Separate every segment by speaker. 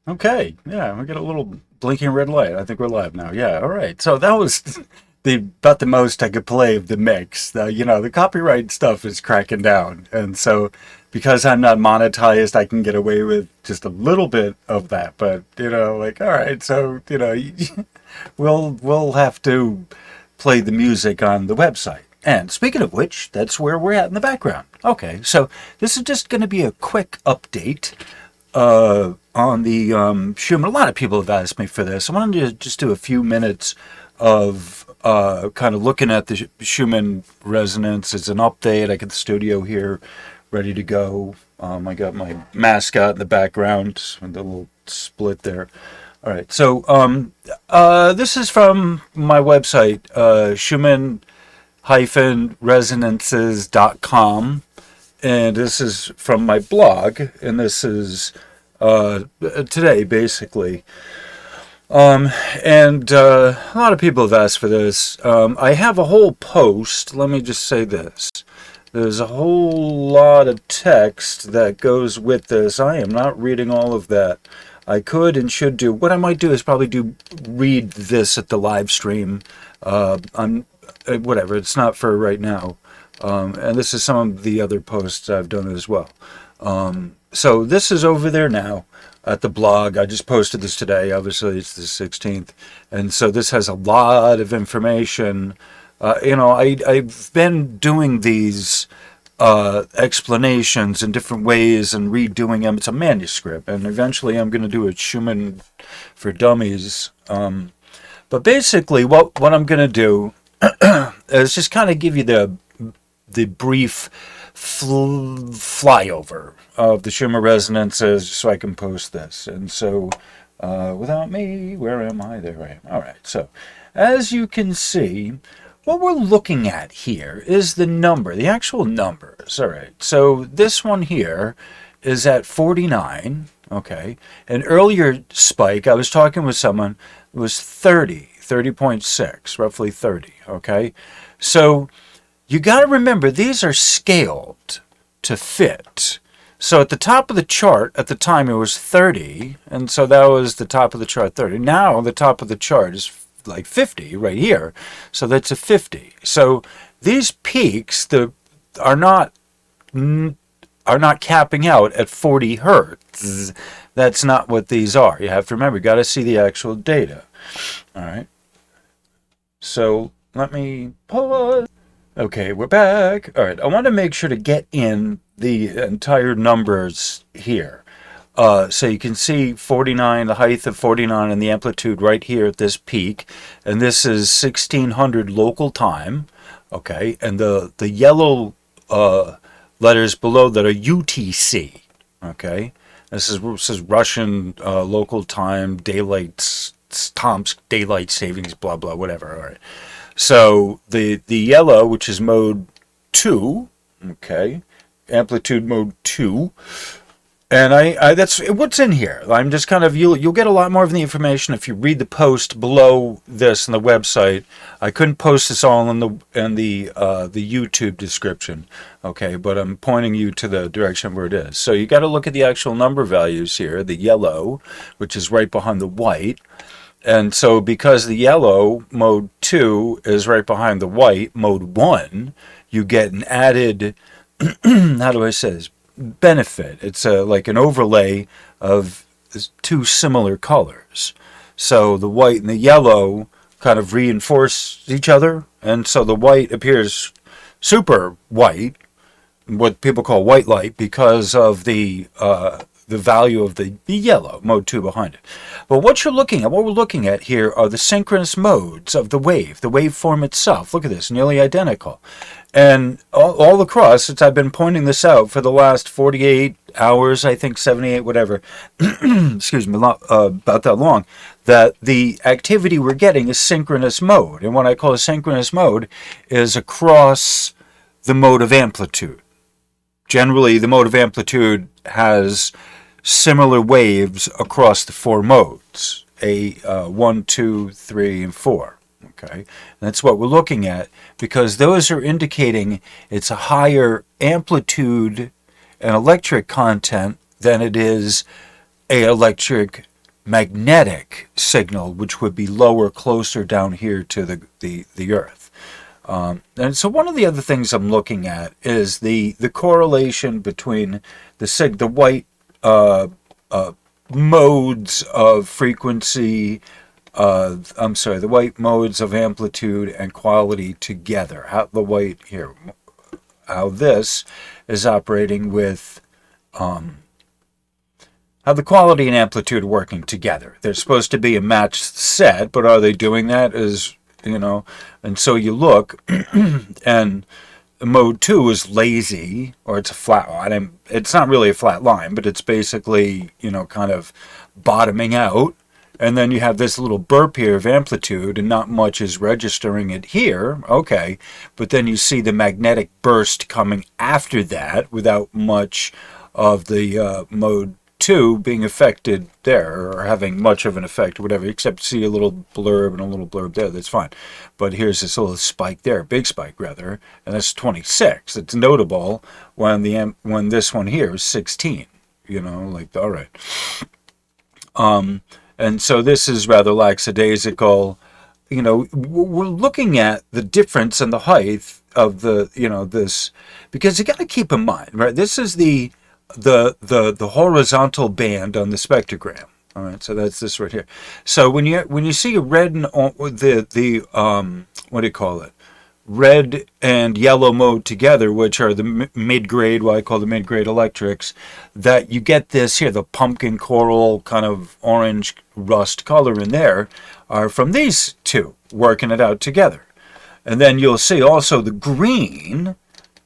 Speaker 1: Okay, yeah, we got a little blinking red light. I think we're live now. Yeah, all right. So that was the about the most I could play of the mix. The copyright stuff is cracking down, and so because I'm not monetized, I can get away with just a little bit of that. But like, all right, so we'll have to play the music on the website. And speaking of which, that's where we're at in the background. Okay, so this is just going to be a quick update on the Schumann. A lot of people have asked me for this. I wanted to just do a few minutes of kind of looking at the Schumann resonance as an update. I got the studio here ready to go. I got my mascot in the background with the little split there. All right, so this is from my website, Schumann-resonances.com. And this is from my blog, and this is today, basically. And a lot of people have asked for this. I have a whole post. Let me just say this. There's a whole lot of text that goes with this. I am not reading all of that. I could and should do. What I might do is probably read this at the live stream. Whatever. It's not for right now. And this is some of the other posts I've done as well. So this is over there now at the blog. I just posted this today. Obviously, it's the 16th. And so this has a lot of information. I've been doing these explanations in different ways and redoing them. It's a manuscript. And eventually I'm going to do a Schumann for Dummies. But basically what I'm going to do is just kind of give you the brief flyover of the Schumann resonances so I can post this. And so without me, where am I? There I am. All right. So as you can see, what we're looking at here is the actual numbers. All right. So this one here is at 49. Okay. An earlier spike, I was talking with someone, it was 30.6, roughly 30. Okay. So you got to remember, these are scaled to fit. So at the top of the chart, at the time, it was 30, and so that was the top of the chart, 30. Now the top of the chart is like 50 right here, so that's a 50. So these peaks are not capping out at 40 hertz. That's not what these are. You have to remember, you got to see the actual data. All right. So let me pause. Okay, we're back. All right, I want to make sure to get in the entire numbers here. So you can see 49, the height of 49 and the amplitude right here at this peak. And this is 1600 local time. Okay, and the yellow letters below that are UTC. Okay, this is Russian local time, Tomsk, daylight savings, blah, blah, whatever. All right. So the yellow, which is mode 2, okay, amplitude mode 2, and I that's what's in here. I'm just kind of you'll get a lot more of the information if you read the post below this on the website. I couldn't post this all in the YouTube description, okay, but I'm pointing you to the direction where it is. So you got to look at the actual number values here. The yellow, which is right behind the white. And so because the yellow, mode 2, is right behind the white, mode 1, you get an added, how do I say this, benefit. It's like an overlay of two similar colors. So the white and the yellow kind of reinforce each other. And so the white appears super white, what people call white light, because of the value of the yellow, mode 2 behind it. But what we're looking at here are the synchronous modes of the waveform itself. Look at this, nearly identical. And all across, since I've been pointing this out for the last 48 hours, I think 78, whatever, excuse me, about that long, that the activity we're getting is synchronous mode. And what I call a synchronous mode is across the mode of amplitude. Generally, the mode of amplitude has similar waves across the four modes, 1, 2, 3, and 4. Okay, and that's what we're looking at because those are indicating it's a higher amplitude an electric content than it is a electric magnetic signal, which would be lower, closer down here to the Earth. And so one of the other things I'm looking at is the correlation between the white modes of frequency, the white modes of amplitude and quality together. How this is operating with, how the quality and amplitude are working together. They're supposed to be a matched set, but are they doing that? And so you look, and mode 2 is lazy, or it's a flat line. It's not really a flat line, but it's basically, kind of bottoming out. And then you have this little burp here of amplitude, and not much is registering it here. Okay, but then you see the magnetic burst coming after that without much of the mode 2 being affected there, or having much of an effect or whatever, except see a little blurb and a little blurb there. That's fine. But here's this little spike there, big spike rather, and that's 26. It's notable when this one here is 16. All right. And so this is rather lackadaisical. We're looking at the difference in the height of this, because you got to keep in mind, right? This is the horizontal band on the spectrogram. All right, so that's this right here. So when you see a red and what do you call it? Red and yellow mode together, which are the mid-grade, what I call the mid-grade electrics, that you get this here, the pumpkin coral kind of orange rust color in there, are from these two working it out together. And then you'll see also the green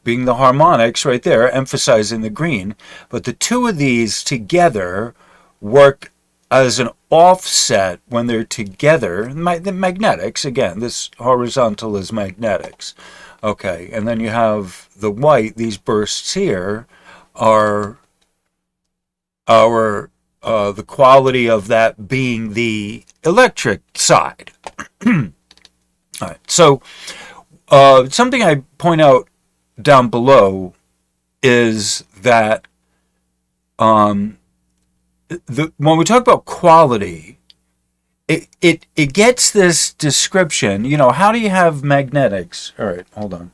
Speaker 1: being the harmonics right there, emphasizing the green. But the two of these together work as an offset when they're together. The magnetics, again, this horizontal is magnetics. Okay, and then you have the white, these bursts here are the quality of that being the electric side. All right, so something I point out down below is that when we talk about quality, it gets this description. How do you have magnetics? All right, hold on.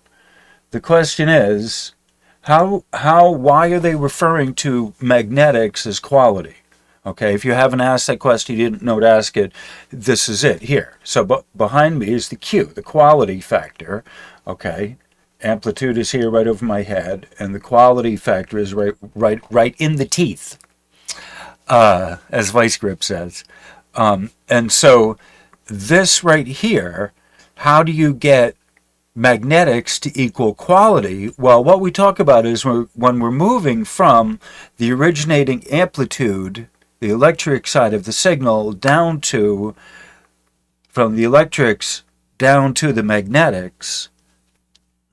Speaker 1: The question is, why are they referring to magnetics as quality? Okay, if you haven't asked that question, you didn't know to ask it, this is it here. So behind me is the Q, the quality factor. Okay, amplitude is here right over my head, and the quality factor is right in the teeth, as Vice Grip says. And so this right here, how do you get magnetics to equal quality? Well, what we talk about is when we're moving from the originating amplitude, the electric side of the signal, from the electrics down to the magnetics.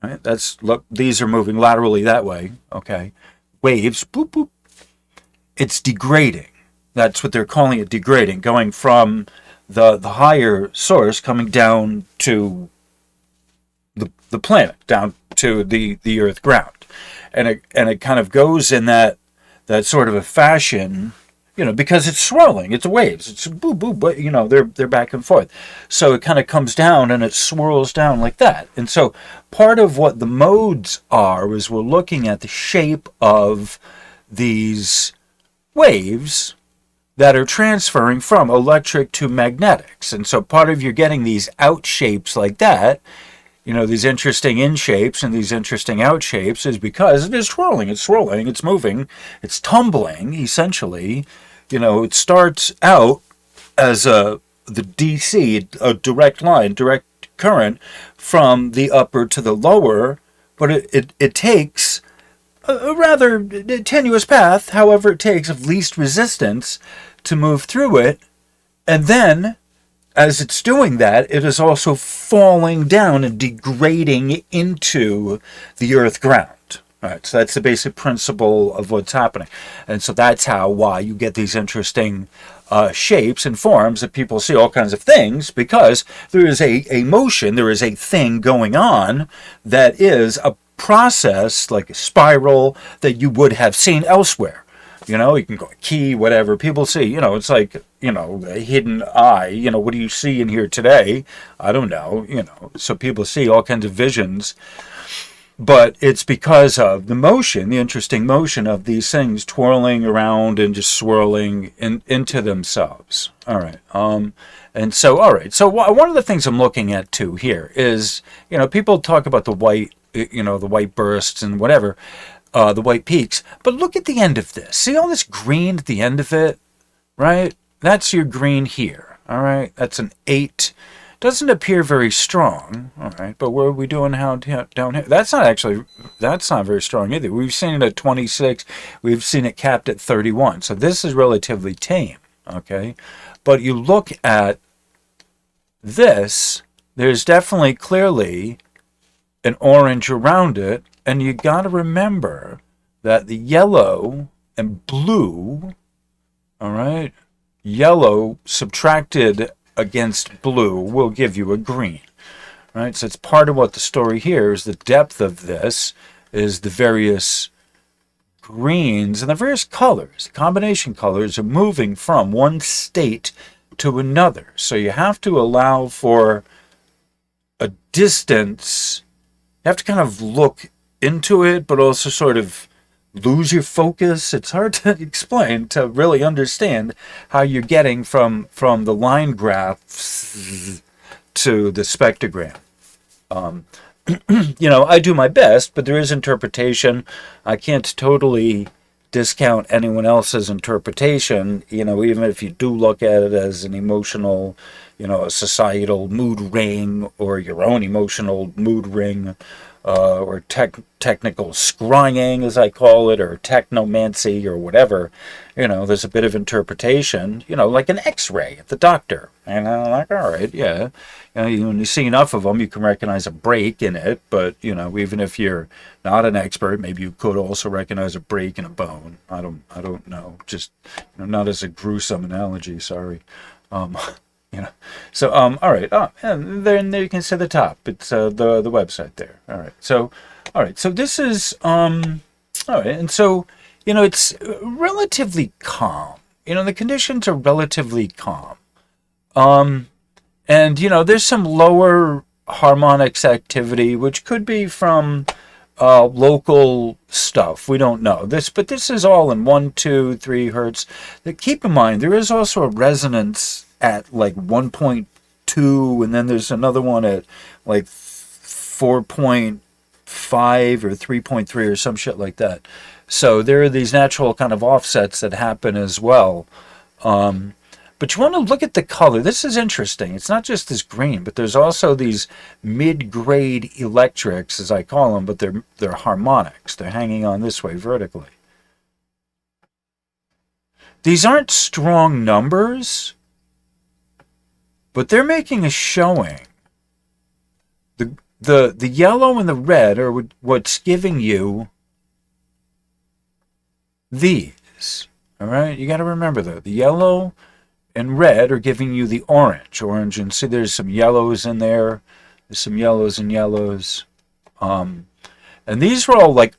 Speaker 1: Right? These are moving laterally that way. Okay, waves, boop boop. It's degrading. That's what they're calling it, degrading, going from the higher source coming down to the planet, down to the Earth ground, and it kind of goes in that sort of a fashion, because it's swirling, it's waves, it's boo boo, but they're back and forth, so it kind of comes down and it swirls down like that. And so part of what the modes are is we're looking at the shape of these waves that are transferring from electric to magnetics. And so part of you're getting these out shapes like that, these interesting in shapes and these interesting out shapes, is because it is swirling, it's moving, it's tumbling, essentially. It starts out as the DC, a direct line, direct current from the upper to the lower, but it takes a rather tenuous path, however it takes, of least resistance to move through it. And then, as it's doing that, it is also falling down and degrading into the Earth ground. All right, so that's the basic principle of what's happening. And so that's why you get these interesting shapes and forms that people see all kinds of things, because there is a motion, there is a thing going on that is process, like a spiral, that you would have seen elsewhere. You know, you can go key, whatever. People see, you know, it's like, you know, a hidden eye. You know, what do you see in here today? I don't know, you know. So people see all kinds of visions. But it's because of the motion, the interesting motion of these things twirling around and just swirling into themselves. All right. And so, all right. So one of the things I'm looking at too here is, you know, people talk about the white, you know, the white bursts and whatever, the white peaks. But look at the end of this. See all this green at the end of it, right? That's your green here. All right. That's an 8. Doesn't appear very strong. All right. But what are we doing down here? That's not very strong either. We've seen it at 26. We've seen it capped at 31. So this is relatively tame. Okay. But you look at this, there's definitely clearly an orange around it, and you got to remember that the yellow and blue, all right, yellow subtracted against blue will give you a green, right? So it's part of what the story here is. The depth of this is the various greens and the various colors, the combination colors are moving from one state to another. So you have to allow for a distance. You have to kind of look into it, but also sort of lose your focus. It's hard to explain, to really understand how you're getting from the line graphs to the spectrogram. You know, I do my best, but there is interpretation. I can't totally discount anyone else's interpretation, you know, even if you do look at it as an emotional, you know, a societal mood ring, or your own emotional mood ring, or technical scrying, as I call it, or technomancy, or whatever. You know, there's a bit of interpretation, you know, like an x-ray at the doctor. And I'm like, all right, yeah. You know, when you see enough of them, you can recognize a break in it. But, you know, even if you're not an expert, maybe you could also recognize a break in a bone. I don't know. Just, you know, not as a gruesome analogy, sorry. You know, so all right. Oh, and then there you can see the top. It's the website there. All right. So, all right. So this is all right. And so, you know, it's relatively calm. You know, the conditions are relatively calm. And you know, there's some lower harmonics activity, which could be from local stuff. We don't know this, but this is all in 1, 2, 3 hertz. Keep in mind, there is also a resonance at like 1.2, and then there's another one at like 4.5 or 3.3 or some shit like that. So there are these natural kind of offsets that happen as well. But you want to look at the color. This is interesting. It's not just this green, but there's also these mid-grade electrics, as I call them, but they're harmonics. They're hanging on this way vertically. These aren't strong numbers, but they're making a showing. The yellow and the red are what's giving you these. All right? You got to remember that. The yellow and red are giving you the orange. And see, there's some yellows in there. There's some yellows and yellows. And these are all like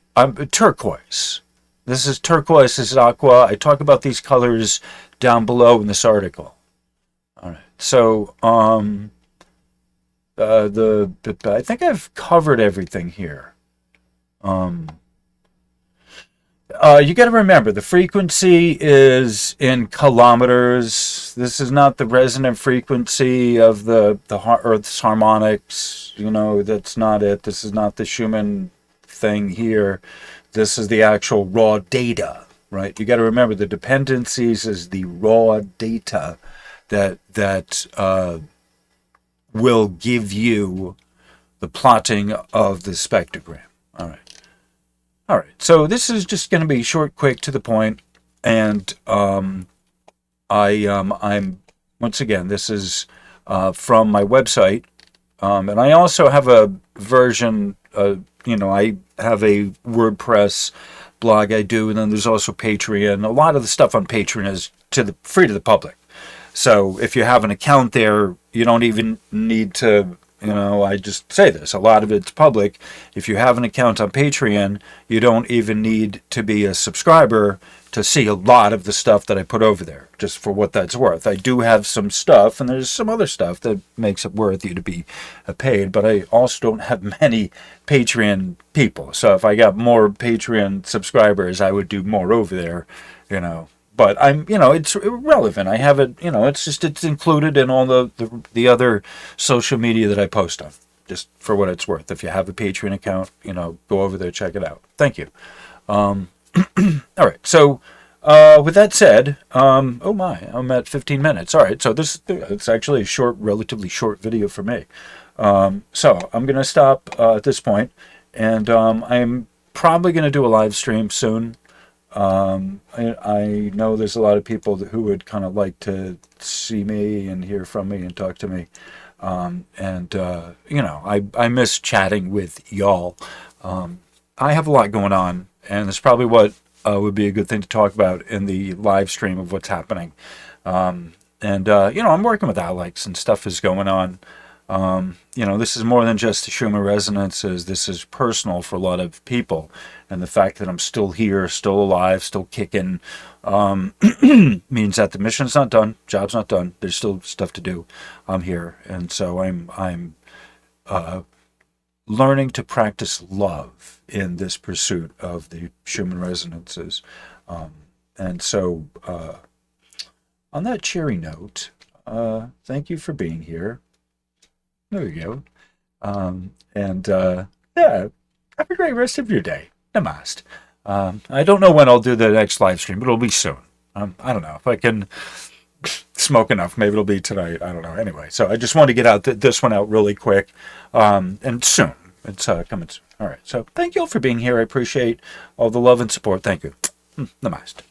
Speaker 1: turquoise. This is turquoise, this is aqua. I talk about these colors down below in this article. All right. So, I think I've covered everything here. You got to remember, the frequency is in kilometers. This is not the resonant frequency of the Earth's harmonics. You know, that's not it. This is not the Schumann thing here. This is the actual raw data, right? You got to remember, the dependencies is the raw data that will give you the plotting of the spectrogram. All right. All right, so this is just going to be short, quick, to the point, and I'm once again, this is from my website, and I also have a version. You know, I have a WordPress blog I do, and then there's also Patreon. A lot of the stuff on Patreon is free to the public. So if you have an account there, you don't even need to You know, I just say this. A lot of it's public. If you have an account on Patreon, you don't even need to be a subscriber to see a lot of the stuff that I put over there, just for what that's worth. I do have some stuff, and there's some other stuff that makes it worth you to be paid, but I also don't have many Patreon people. So if I got more Patreon subscribers, I would do more over there, you know. But it's irrelevant. I have it, it's included in all the other social media that I post on, just for what it's worth. If you have a Patreon account, go over there, check it out. Thank you. All right. So, with that said, oh my, I'm at 15 minutes. All right. So it's actually a relatively short video for me. So I'm going to stop at this point, and I'm probably going to do a live stream soon. I know there's a lot of people who would kind of like to see me and hear from me and talk to me. I miss chatting with y'all. I have a lot going on, and it's probably what would be a good thing to talk about in the live stream of what's happening. I'm working with Alex, and stuff is going on. This is more than just the Schumann Resonances. This is personal for a lot of people. And the fact that I'm still here, still alive, still kicking, means that the mission's not done, job's not done. There's still stuff to do. I'm here. And so I'm learning to practice love in this pursuit of the Schumann Resonances. On that cheery note, thank you for being here. There we go. Have a great rest of your day. Namaste. I don't know when I'll do the next live stream, but it'll be soon. I don't know if I can smoke enough. Maybe it'll be tonight. I don't know. Anyway, so I just wanted to get this one out really quick, and soon. It's coming soon. All right. So thank you all for being here. I appreciate all the love and support. Thank you. Namaste.